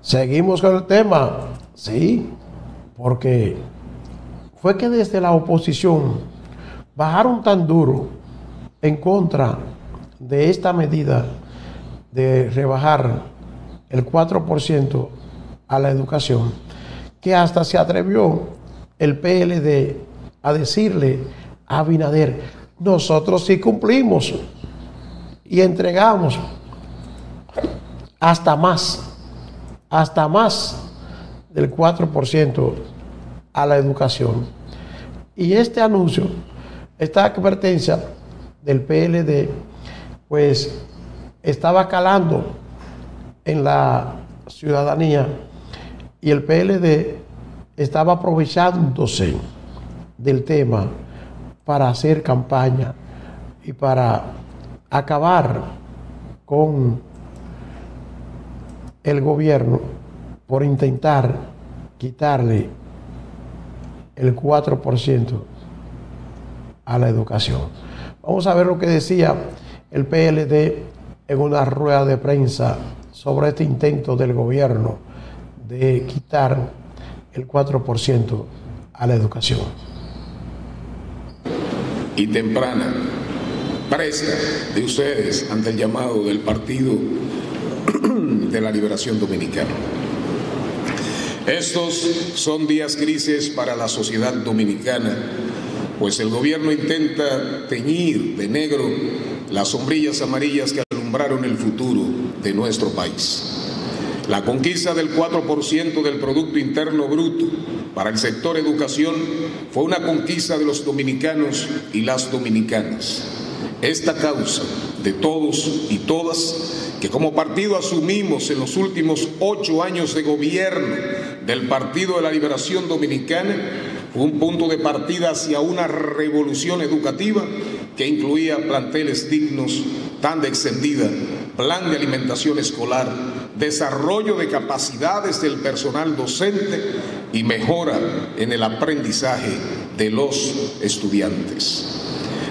Seguimos con el tema, sí, porque fue que desde la oposición bajaron tan duro en contra de esta medida de rebajar el 4% a la educación, que hasta se atrevió el PLD a decirle a Abinader: nosotros sí cumplimos y entregamos hasta más del 4% a la educación. Y este anuncio, esta advertencia del PLD, pues estaba calando en la ciudadanía, y el PLD estaba aprovechándose del tema para hacer campaña y para acabar con el gobierno por intentar quitarle el 4% a la educación. Vamos a ver lo que decía el PLD en una rueda de prensa sobre este intento del gobierno de quitar el 4% a la educación. Y temprana presta de ustedes ante el llamado del Partido de la Liberación Dominicana. Estos son días grises para la sociedad dominicana, pues el gobierno intenta teñir de negro las sombrillas amarillas que alumbraron el futuro de nuestro país. La conquista del 4% del Producto Interno Bruto para el sector educación fue una conquista de los dominicanos y las dominicanas. Esta causa de todos y todas que como partido asumimos en los últimos 8 años de gobierno del Partido de la Liberación Dominicana fue un punto de partida hacia una revolución educativa que incluía planteles dignos, tanda extendida, plan de alimentación escolar, desarrollo de capacidades del personal docente y mejora en el aprendizaje de los estudiantes.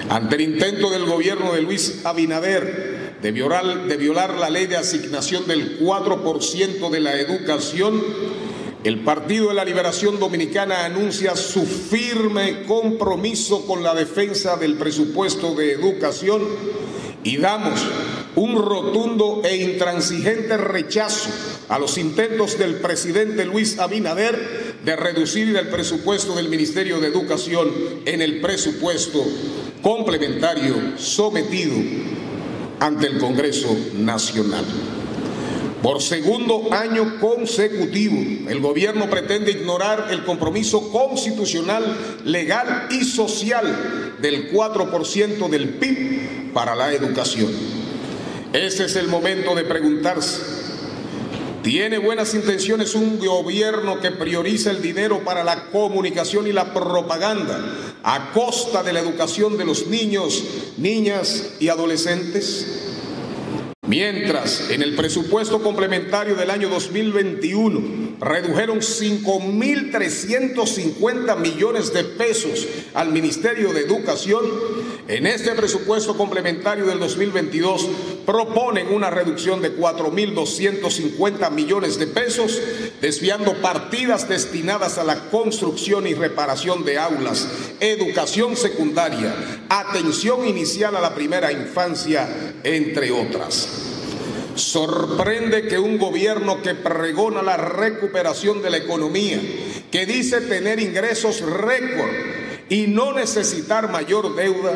Ante el intento del gobierno de Luis Abinader de violar la ley de asignación del 4% de la educación, el Partido de la Liberación Dominicana anuncia su firme compromiso con la defensa del presupuesto de educación y damos un rotundo e intransigente rechazo a los intentos del presidente Luis Abinader de reducir el presupuesto del Ministerio de Educación en el presupuesto complementario sometido ante el Congreso Nacional. Por segundo año consecutivo, el gobierno pretende ignorar el compromiso constitucional, legal y social del 4% del PIB para la educación. Ese es el momento de preguntarse: ¿tiene buenas intenciones un gobierno que prioriza el dinero para la comunicación y la propaganda a costa de la educación de los niños, niñas y adolescentes? Mientras en el presupuesto complementario del año 2021 redujeron 5.350 millones de pesos al Ministerio de Educación, en este presupuesto complementario del 2022 proponen una reducción de 4.250 millones de pesos, desviando partidas destinadas a la construcción y reparación de aulas, educación secundaria, atención inicial a la primera infancia, entre otras. Sorprende que un gobierno que pregona la recuperación de la economía, que dice tener ingresos récord y no necesitar mayor deuda,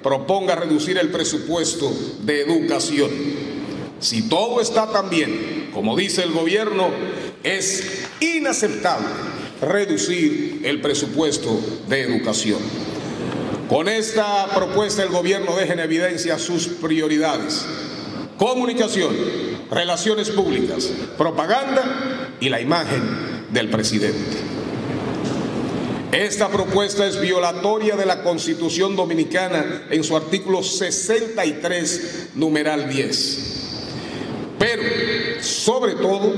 proponga reducir el presupuesto de educación. Si todo está tan bien, como dice el gobierno, es inaceptable reducir el presupuesto de educación. Con esta propuesta el gobierno deja en evidencia sus prioridades: comunicación, relaciones públicas, propaganda y la imagen del presidente. Esta propuesta es violatoria de la Constitución Dominicana en su artículo 63, numeral 10. Pero, sobre todo,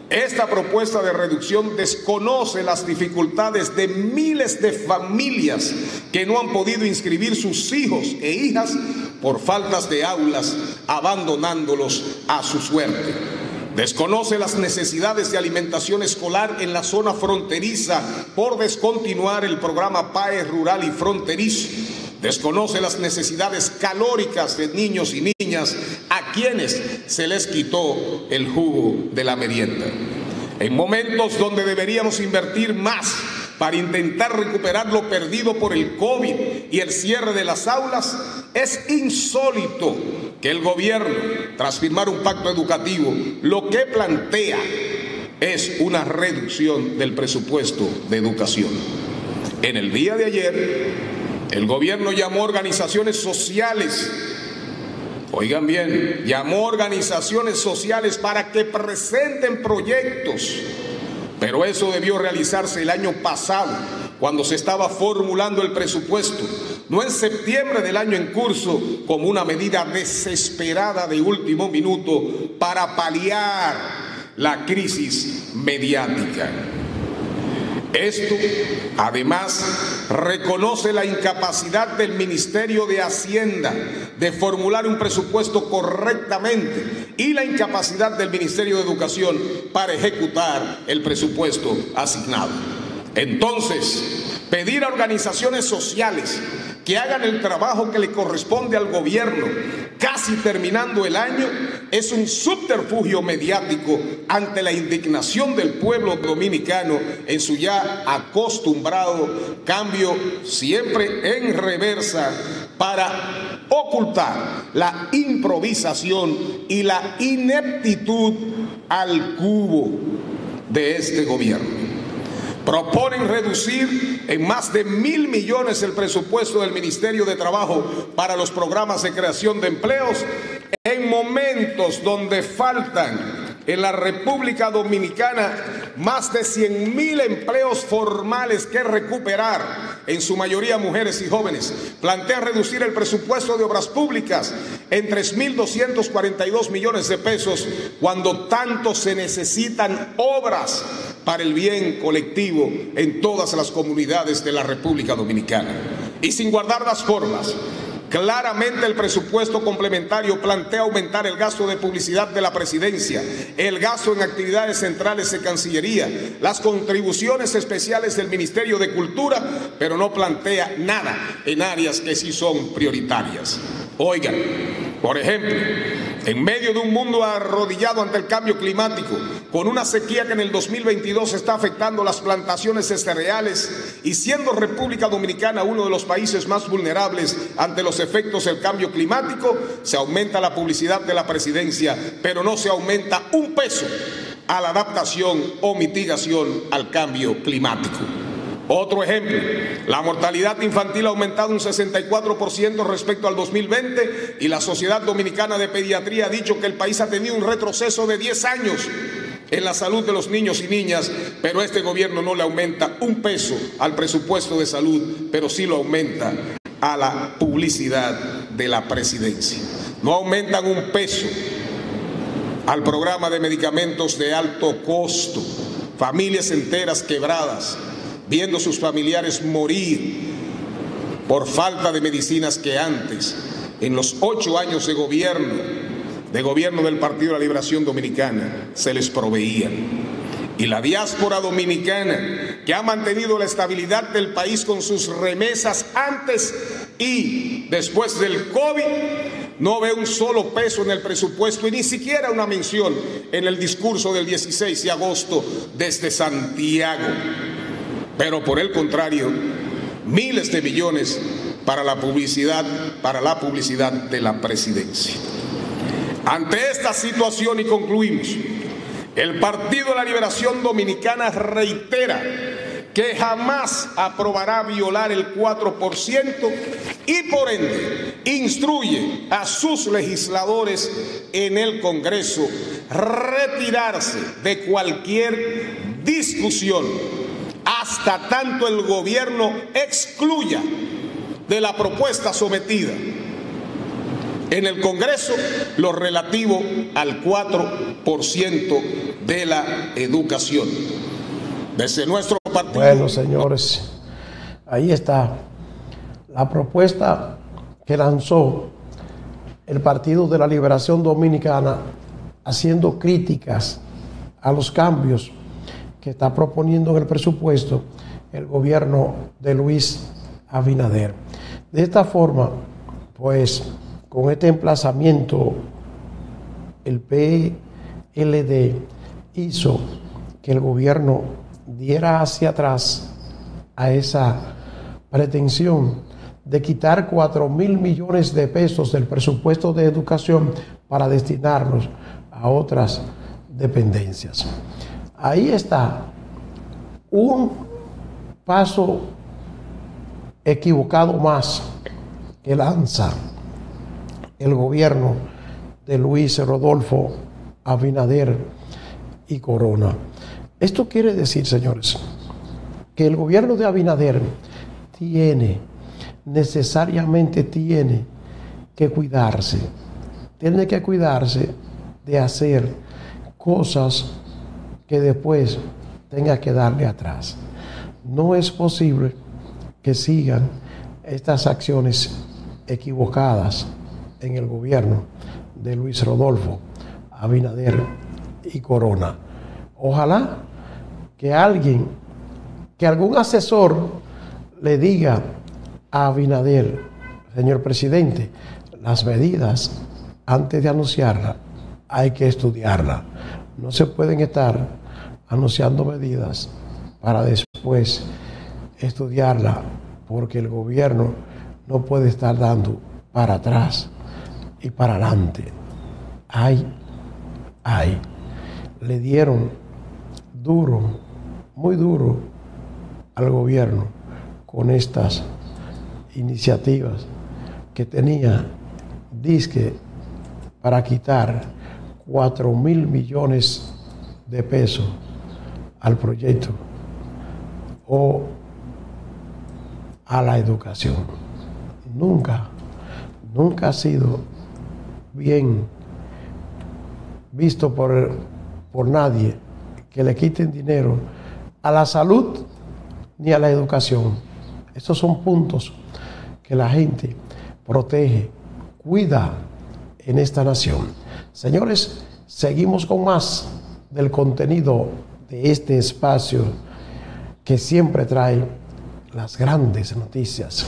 esta propuesta de reducción desconoce las dificultades de miles de familias que no han podido inscribir sus hijos e hijas por faltas de aulas, abandonándolos a su suerte. Desconoce las necesidades de alimentación escolar en la zona fronteriza por descontinuar el programa PAE rural y fronterizo. Desconoce las necesidades calóricas de niños y niñas a quienes se les quitó el jugo de la merienda. En momentos donde deberíamos invertir más para intentar recuperar lo perdido por el COVID y el cierre de las aulas, es insólito que el gobierno, tras firmar un pacto educativo, lo que plantea es una reducción del presupuesto de educación. En el día de ayer, el gobierno llamó a organizaciones sociales, oigan bien, llamó a organizaciones sociales para que presenten proyectos, pero eso debió realizarse el año pasado, cuando se estaba formulando el presupuesto, no en septiembre del año en curso, como una medida desesperada de último minuto para paliar la crisis mediática. Esto, además, reconoce la incapacidad del Ministerio de Hacienda de formular un presupuesto correctamente y la incapacidad del Ministerio de Educación para ejecutar el presupuesto asignado. Entonces, pedir a organizaciones sociales que hagan el trabajo que le corresponde al gobierno casi terminando el año es un subterfugio mediático ante la indignación del pueblo dominicano en su ya acostumbrado cambio siempre en reversa para ocultar la improvisación y la ineptitud al cubo de este gobierno. Proponen reducir en más de 1.000 millones el presupuesto del Ministerio de Trabajo para los programas de creación de empleos en momentos donde faltan en la República Dominicana más de 100.000 empleos formales que recuperar, en su mayoría mujeres y jóvenes. Plantea reducir el presupuesto de obras públicas en 3.242 millones de pesos cuando tanto se necesitan obras para el bien colectivo en todas las comunidades de la República Dominicana. Y sin guardar las formas, claramente el presupuesto complementario plantea aumentar el gasto de publicidad de la presidencia, el gasto en actividades centrales de Cancillería, las contribuciones especiales del Ministerio de Cultura, pero no plantea nada en áreas que sí son prioritarias. Oigan, por ejemplo, en medio de un mundo arrodillado ante el cambio climático, con una sequía que en el 2022 está afectando las plantaciones de cereales y siendo República Dominicana uno de los países más vulnerables ante los efectos del cambio climático, se aumenta la publicidad de la presidencia, pero no se aumenta un peso a la adaptación o mitigación al cambio climático. Otro ejemplo, la mortalidad infantil ha aumentado un 64% respecto al 2020 y la Sociedad Dominicana de Pediatría ha dicho que el país ha tenido un retroceso de 10 años en la salud de los niños y niñas, pero este gobierno no le aumenta un peso al presupuesto de salud, pero sí lo aumenta a la publicidad de la presidencia. No aumentan un peso al programa de medicamentos de alto costo, familias enteras quebradas, viendo sus familiares morir por falta de medicinas que antes, en los 8 años de gobierno del Partido de la Liberación Dominicana, se les proveían. Y la diáspora dominicana, que ha mantenido la estabilidad del país con sus remesas antes y después del COVID, no ve un solo peso en el presupuesto y ni siquiera una mención en el discurso del 16 de agosto desde Santiago. Pero por el contrario, miles de millones para la publicidad de la presidencia. Ante esta situación, y concluimos, el Partido de la Liberación Dominicana reitera que jamás aprobará violar el 4% y por ende instruye a sus legisladores en el Congreso retirarse de cualquier discusión hasta tanto el gobierno excluya de la propuesta sometida en el Congreso lo relativo al 4% de la educación. Desde nuestro partido... Bueno, señores, ahí está la propuesta que lanzó el Partido de la Liberación Dominicana haciendo críticas a los cambios que está proponiendo en el presupuesto el gobierno de Luis Abinader. De esta forma, pues, con este emplazamiento, el PLD hizo que el gobierno diera hacia atrás a esa pretensión de quitar 4.000 millones de pesos del presupuesto de educación para destinarlos a otras dependencias. Ahí está un paso equivocado más que lanza el gobierno de Luis Rodolfo Abinader y Corona. Esto quiere decir, señores, que el gobierno de Abinader necesariamente tiene que cuidarse de hacer cosas que después tenga que darle atrás. No es posible que sigan estas acciones equivocadas en el gobierno de Luis Rodolfo Abinader y Corona. Ojalá que algún asesor le diga a Abinader: señor presidente, las medidas antes de anunciarlas hay que estudiarlas. No se pueden estar anunciando medidas para después estudiarlas, porque el gobierno no puede estar dando para atrás y para adelante. Le dieron duro, muy duro al gobierno con estas iniciativas que tenía disque para quitar 4.000 millones de pesos al proyecto o a la educación. Nunca ha sido bien visto por nadie que le quiten dinero a la salud ni a la educación. Estos son puntos que la gente protege, cuida en esta nación. Señores, seguimos con más del contenido de este espacio que siempre trae las grandes noticias.